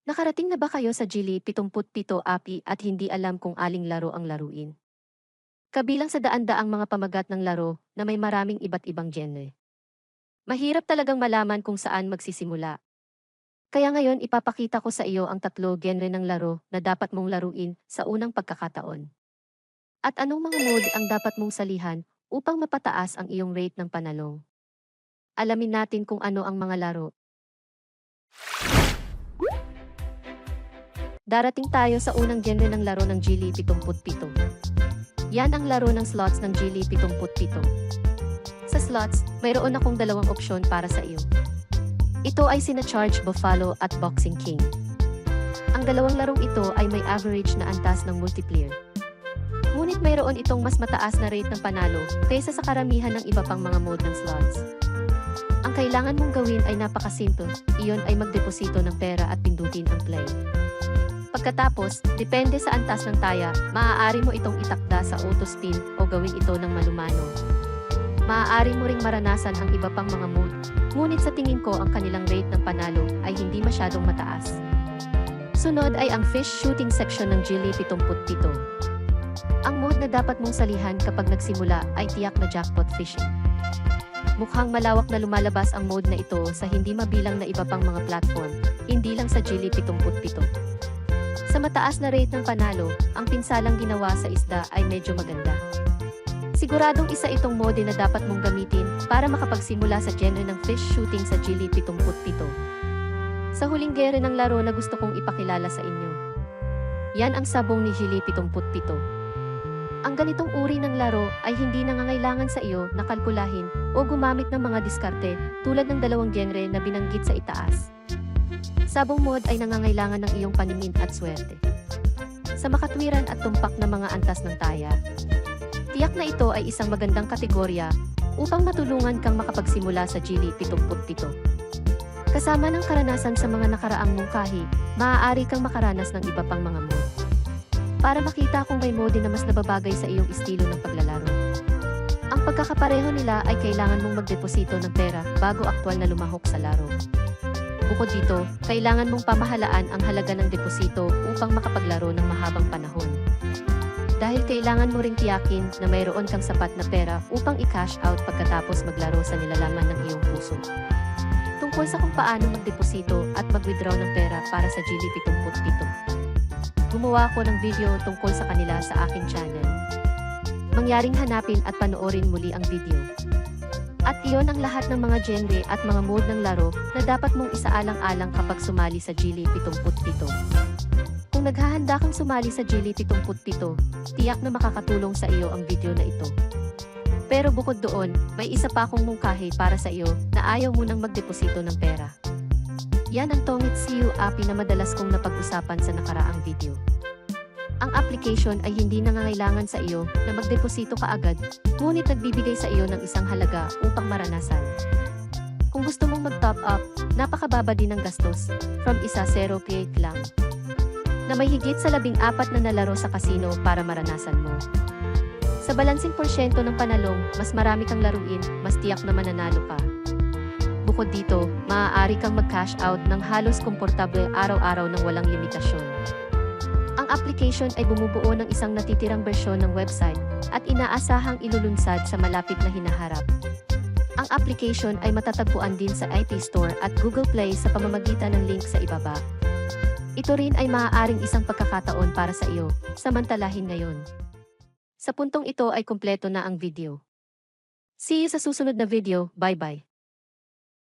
Nakarating na ba kayo sa Gili 77 API at hindi alam kung aling laro ang laruin? Kabilang sa daan-daang mga pamagat ng laro na may maraming iba't ibang genre. Mahirap talagang malaman kung saan magsisimula. Kaya ngayon ipapakita ko sa iyo ang 3 genre ng laro na dapat mong laruin sa unang pagkakataon. At anong mga mode ang dapat mong salihan upang mapataas ang iyong rate ng panalong. Alamin natin kung ano ang mga laro. Darating tayo sa unang genre ng laro ng Gili 77. Yan ang laro ng slots ng Gili 77. Sa slots, mayroon akong 2 opsyon para sa iyo. Ito ay sina Charge Buffalo at Boxing King. Ang 2 larong ito ay may average na antas ng multiplayer. Ngunit mayroon itong mas mataas na rate ng panalo kaysa sa karamihan ng iba pang mga mode ng slots. Ang kailangan mong gawin ay napakasimple, iyon ay magdeposito ng pera at pindutin ang play. Pagkatapos, depende sa antas ng taya, maaari mo itong itakda sa auto spin o gawin ito ng malumano. Maaari mo ring maranasan ang iba pang mga mode, ngunit sa tingin ko ang kanilang rate ng panalo ay hindi masyadong mataas. Sunod ay ang fish shooting section ng Gili 77. Ang mode na dapat mong salihan kapag nagsimula ay tiyak na jackpot fishing. Mukhang malawak na lumalabas ang mode na ito sa hindi mabilang na iba pang mga platform, hindi lang sa Gili 77. Sa mataas na rate ng panalo, ang pinsalang ginawa sa isda ay medyo maganda. Siguradong isa itong mode na dapat mong gamitin para makapagsimula sa genre ng fish shooting sa Gili 77. Sa huling genre ng laro na gusto kong ipakilala sa inyo. Yan ang sabong ni Gili 77. Ang ganitong uri ng laro ay hindi nangangailangan sa iyo na kalkulahin o gumamit ng mga diskarte tulad ng 2 genre na binanggit sa itaas. Sabong mode ay nangangailangan ng iyong paningin at swerte. Sa makatwiran at tumpak na mga antas ng taya. Tiyak na ito ay isang magandang kategorya upang matulungan kang makapagsimula sa Gili 77. Kasama ng karanasan sa mga nakaraang mungkahi, maaari kang makaranas ng iba pang mga mode. Para makita kung may mode na mas nababagay sa iyong estilo ng paglalaro. Ang pagkakapareho nila ay kailangan mong magdeposito ng pera bago aktwal na lumahok sa laro. Bukod dito, kailangan mong pamahalaan ang halaga ng deposito upang makapaglaro ng mahabang panahon. Dahil kailangan mo ring tiyakin na mayroon kang sapat na pera upang i-cash out pagkatapos maglaro sa nilalaman ng iyong puso. Tungkol sa kung paano magdeposito at mag-withdraw ng pera para sa Gili 77. Gumawa ako ng video tungkol sa kanila sa aking channel. Mangyaring hanapin at panoorin muli ang video. At iyon ang lahat ng mga genre at mga mode ng laro na dapat mong isaalang-alang kapag sumali sa Gili 77. Kung naghahanda kang sumali sa Gili 77, tiyak na makakatulong sa iyo ang video na ito. Pero bukod doon, may isa pa akong mungkahi para sa iyo na ayaw mo nang magdeposito ng pera. Yan ang Tongit CU API na madalas kong napag-usapan sa nakaraang video. Ang application ay hindi nangangailangan sa iyo na magdeposito kaagad, ngunit nagbibigay sa iyo ng isang halaga upang maranasan. Kung gusto mong mag-top up, napakababa din ng gastos, from 1.0 PH lang. Na may higit sa 14 na nalaro sa casino para maranasan mo. Sa balansing porsyento ng panalong, mas marami kang laruin, mas tiyak na mananalo ka. Bukod dito, maaari kang mag-cash out ng halos komportable araw-araw ng walang limitasyon. Ang application ay bumubuo ng isang natitirang bersyon ng website at inaasahang ilulunsad sa malapit na hinaharap. Ang application ay matatagpuan din sa App Store at Google Play sa pamamagitan ng link sa ibaba. Ito rin ay maaaring isang pagkakataon para sa iyo, samantalahin ngayon. Sa puntong ito ay kumpleto na ang video. See you sa susunod na video, bye-bye.